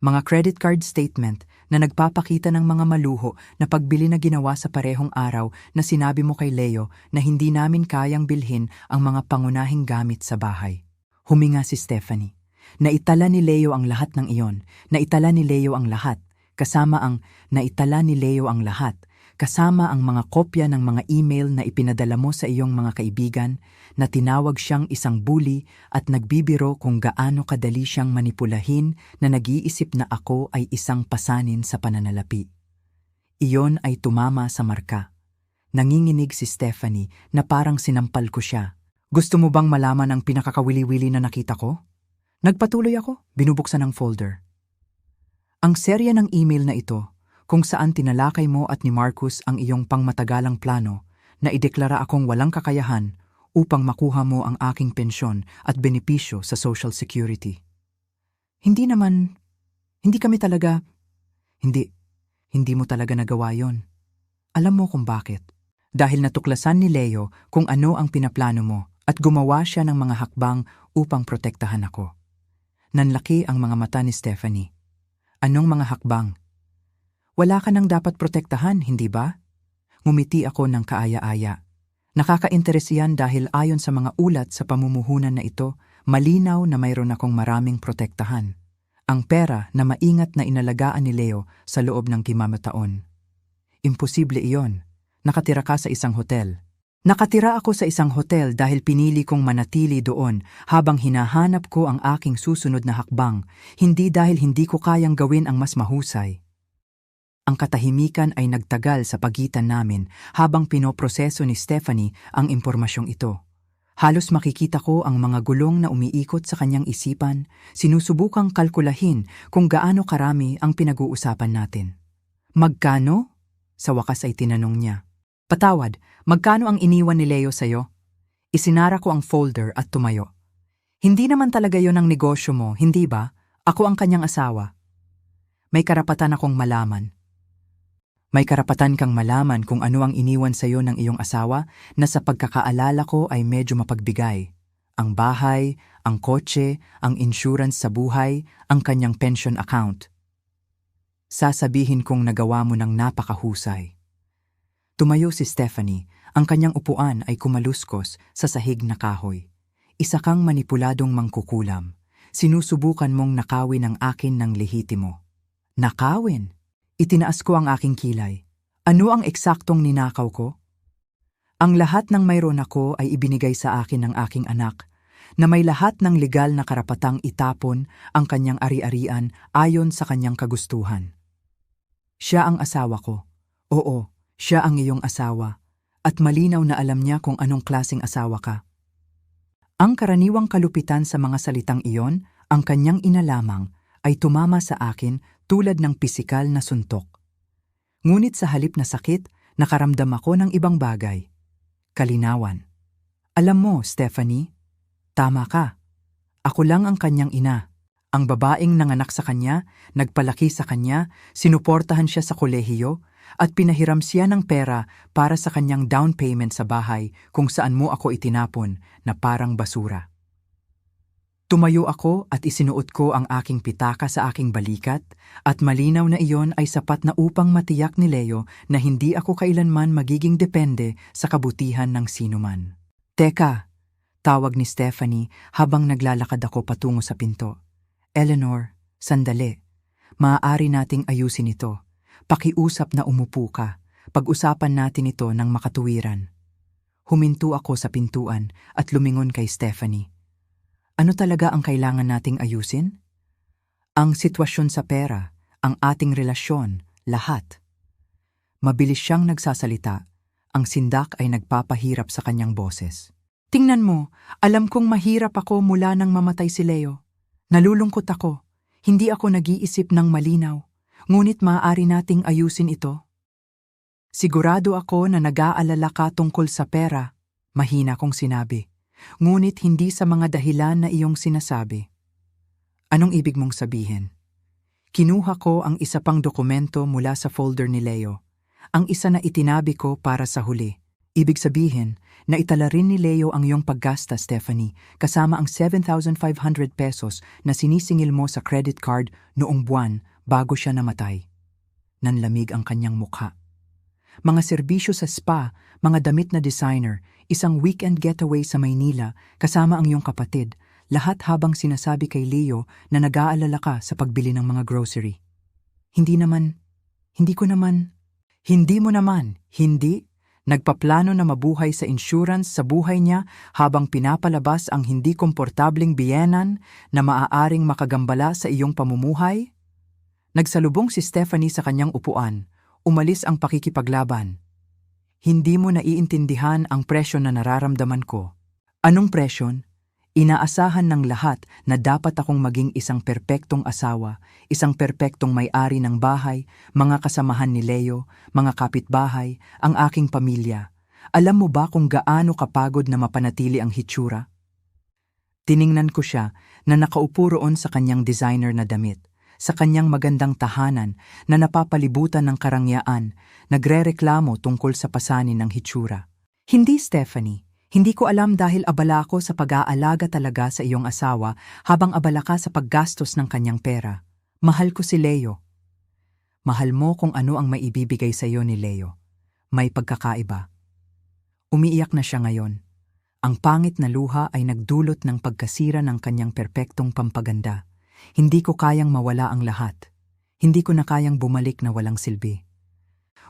Mga credit card statement na nagpapakita ng mga maluho na pagbili na ginawa sa parehong araw na sinabi mo kay Leo na hindi namin kayang bilhin ang mga pangunahing gamit sa bahay. Huminga si Stephanie. Naitala ni Leo ang lahat ng iyon. Naitala ni Leo ang lahat. Kasama ang naitala ni Leo ang lahat. Kasama ang mga kopya ng mga email na ipinadala mo sa iyong mga kaibigan na tinawag siyang isang bully at nagbibiro kung gaano kadali siyang manipulahin na nag-iisip na ako ay isang pasanin sa pananalapi. Iyon ay tumama sa marka. Nanginginig si Stephanie na parang sinampal ko siya. Gusto mo bang malaman ang pinakakawili-wili na nakita ko? Nagpatuloy ako, binubuksan ang folder. Ang serya ng email na ito, kung saan tinalakay mo at ni Marcus ang iyong pangmatagalang plano na ideklara akong walang kakayahan upang makuha mo ang aking pensyon at benepisyo sa Social Security. Hindi mo talaga nagawa yon. Alam mo kung bakit. Dahil natuklasan ni Leo kung ano ang pinaplano mo at gumawa siya ng mga hakbang upang protektahan ako. Nanlaki ang mga mata ni Stephanie. Anong mga hakbang? Wala ka nang dapat protektahan, hindi ba? Ngumiti ako ng kaaya-aya. Nakaka-interes yan dahil ayon sa mga ulat sa pamumuhunan na ito, malinaw na mayroon akong maraming protektahan. Ang pera na maingat na inalagaan ni Leo sa loob ng 5 taon. Imposible iyon. Nakatira ka sa isang hotel. Nakatira ako sa isang hotel dahil pinili kong manatili doon habang hinahanap ko ang aking susunod na hakbang, hindi dahil hindi ko kayang gawin ang mas mahusay. Ang katahimikan ay nagtagal sa pagitan namin habang pinoproseso ni Stephanie ang impormasyong ito. Halos makikita ko ang mga gulong na umiikot sa kanyang isipan, sinusubukang kalkulahin kung gaano karami ang pinag-uusapan natin. Magkano? Sa wakas ay tinanong niya. Patawad, magkano ang iniwan ni Leo sa'yo? Isinara ko ang folder at tumayo. Hindi naman talaga yon ang negosyo mo, hindi ba? Ako ang kanyang asawa. May karapatan akong malaman. May karapatan kang malaman kung ano ang iniwan sa'yo ng iyong asawa na sa pagkakaalala ko ay medyo mapagbigay. Ang bahay, ang kotse, ang insurance sa buhay, ang kanyang pension account. Sasabihin kong nagawa mo ng napakahusay. Tumayo si Stephanie, ang kanyang upuan ay kumaluskos sa sahig na kahoy. Isa kang manipuladong mangkukulam. Sinusubukan mong nakawin ang akin ng lehitimo. Nakawin? Itinaas ko ang aking kilay. Ano ang eksaktong ninakaw ko? Ang lahat ng mayroon ako ay ibinigay sa akin ng aking anak, na may lahat ng legal na karapatang itapon ang kanyang ari-arian ayon sa kanyang kagustuhan. Siya ang asawa ko. Oo, siya ang iyong asawa. At malinaw na alam niya kung anong klaseng asawa ka. Ang karaniwang kalupitan sa mga salitang iyon, ang kanyang inalamang, ay tumama sa akin tulad ng pisikal na suntok. Ngunit sa halip na sakit, nakaramdam ako ng ibang bagay. Kalinawan. Alam mo, Stephanie, tama ka. Ako lang ang kanyang ina. Ang babaeng nanganak sa kanya, nagpalaki sa kanya, sinuportahan siya sa kolehiyo, at pinahiram siya ng pera para sa kanyang down payment sa bahay kung saan mo ako itinapon na parang basura. Tumayo ako at isinuot ko ang aking pitaka sa aking balikat at malinaw na iyon ay sapat na upang matiyak ni Leo na hindi ako kailanman magiging depende sa kabutihan ng sinuman. Teka, tawag ni Stephanie habang naglalakad ako patungo sa pinto. Eleanor, sandali. Maaari nating ayusin ito. Pakiusap na umupo ka. Pag-usapan natin ito ng makatuwiran. Huminto ako sa pintuan at lumingon kay Stephanie. Ano talaga ang kailangan nating ayusin? Ang sitwasyon sa pera, ang ating relasyon, lahat. Mabilis siyang nagsasalita. Ang sindak ay nagpapahirap sa kanyang boses. Tingnan mo, alam kong mahirap ako mula nang mamatay si Leo. Nalulungkot ako. Hindi ako nag-iisip ng malinaw. Ngunit maaari nating ayusin ito. Sigurado ako na nag-aalala ka tungkol sa pera, mahina kong sinabi. Ngunit hindi sa mga dahilan na iyong sinasabi. Anong ibig mong sabihin? Kinuha ko ang isa pang dokumento mula sa folder ni Leo. Ang isa na itinabi ko para sa huli. Ibig sabihin, naitala rin ni Leo ang iyong paggasta, Stephanie, kasama ang 7,500 pesos na sinisingil mo sa credit card noong buwan bago siya namatay. Nanlamig ang kanyang mukha. Mga serbisyo sa spa, mga damit na designer, isang weekend getaway sa Maynila kasama ang iyong kapatid, lahat habang sinasabi kay Leo na nag-aalala ka sa pagbili ng mga grocery. Hindi mo naman, hindi. Nagpaplano na mabuhay sa insurance sa buhay niya habang pinapalabas ang hindi komportabling biyenan na maaaring makagambala sa iyong pamumuhay? Nagsalubong si Stephanie sa kanyang upuan. Umalis ang pakikipaglaban. Hindi mo naiintindihan ang presyon na nararamdaman ko. Anong presyon? Inaasahan ng lahat na dapat akong maging isang perpektong asawa, isang perpektong may-ari ng bahay, mga kasamahan ni Leo, mga kapitbahay, ang aking pamilya. Alam mo ba kung gaano kapagod na mapanatili ang hitsura? Tiningnan ko siya na nakaupo roon sa kanyang designer na damit, sa kanyang magandang tahanan na napapalibutan ng karangyaan, nagrereklamo tungkol sa pasanin ng hitsura. Hindi, Stephanie. Hindi ko alam dahil abala ako sa pag-aalaga talaga sa iyong asawa habang abala ka sa paggastos ng kanyang pera. Mahal ko si Leo. Mahal mo kung ano ang maibibigay sa iyo ni Leo. May pagkakaiba. Umiiyak na siya ngayon. Ang pangit na luha ay nagdulot ng pagkasira ng kanyang perpektong pampaganda. Hindi ko kayang mawala ang lahat. Hindi ko na kayang bumalik na walang silbi.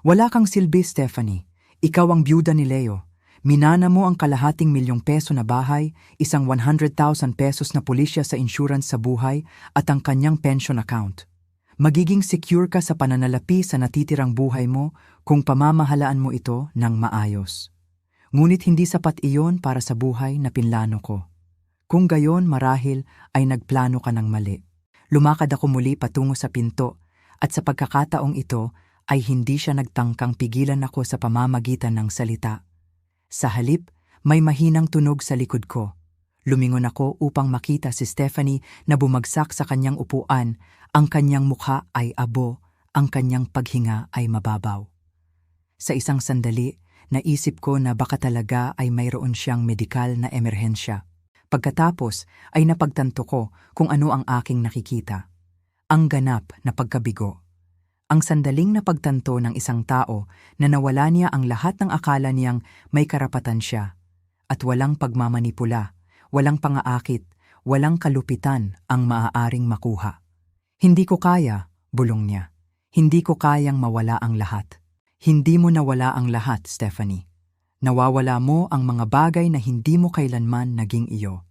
Wala kang silbi, Stephanie. Ikaw ang byuda ni Leo. Minana mo ang kalahating ₱1,000,000 na bahay, isang 100,000 pesos na pulisya sa insurance sa buhay at ang kanyang pension account. Magiging secure ka sa pananalapi sa natitirang buhay mo kung pamamahalaan mo ito ng maayos. Ngunit hindi sapat iyon para sa buhay na pinlano ko. Kung gayon marahil ay nagplano ka ng mali. Lumakad ako muli patungo sa pinto at sa pagkakataong ito ay hindi siya nagtangkang pigilan ako sa pamamagitan ng salita. Sa halip, may mahinang tunog sa likod ko. Lumingon ako upang makita si Stephanie na bumagsak sa kanyang upuan, ang kanyang mukha ay abo, ang kanyang paghinga ay mababaw. Sa isang sandali, naisip ko na baka talaga ay mayroon siyang medikal na emerhensya. Pagkatapos ay napagtanto ko kung ano ang aking nakikita. Ang ganap na pagkabigo. Ang sandaling napagtanto ng isang tao na nawala niya ang lahat ng akala niyang may karapatan siya. At walang pagmamanipula, walang pangaakit, walang kalupitan ang maaaring makuha. Hindi ko kaya, bulong niya. Hindi ko kayang mawala ang lahat. Hindi mo nawala ang lahat, Stephanie. Nawawala mo ang mga bagay na hindi mo kailanman naging iyo.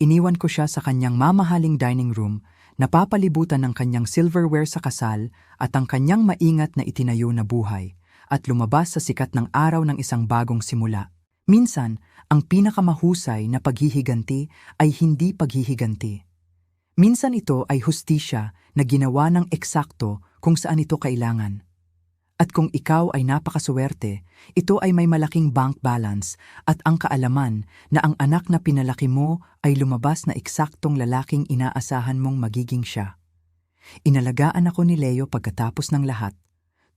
Iniwan ko siya sa kanyang mamahaling dining room, napapalibutan ng kanyang silverware sa kasal at ang kanyang maingat na itinayo na buhay, at lumabas sa sikat ng araw ng isang bagong simula. Minsan, ang pinakamahusay na paghihiganti ay hindi paghihiganti. Minsan ito ay hustisya na ginawa ng eksakto kung saan ito kailangan. At kung ikaw ay napakaswerte, ito ay may malaking bank balance at ang kaalaman na ang anak na pinalaki mo ay lumabas na eksaktong lalaking inaasahan mong magiging siya. Inalagaan ako ni Leo pagkatapos ng lahat,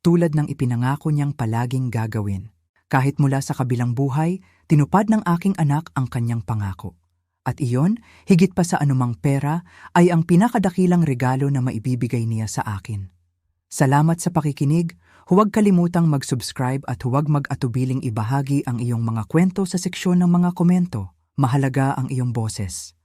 tulad ng ipinangako niyang palaging gagawin. Kahit mula sa kabilang buhay, tinupad ng aking anak ang kanyang pangako. At iyon, higit pa sa anumang pera, ay ang pinakadakilang regalo na maibibigay niya sa akin. Salamat sa pakikinig, huwag kalimutang mag-subscribe at huwag mag-atubiling ibahagi ang iyong mga kwento sa seksyon ng mga komento. Mahalaga ang iyong boses.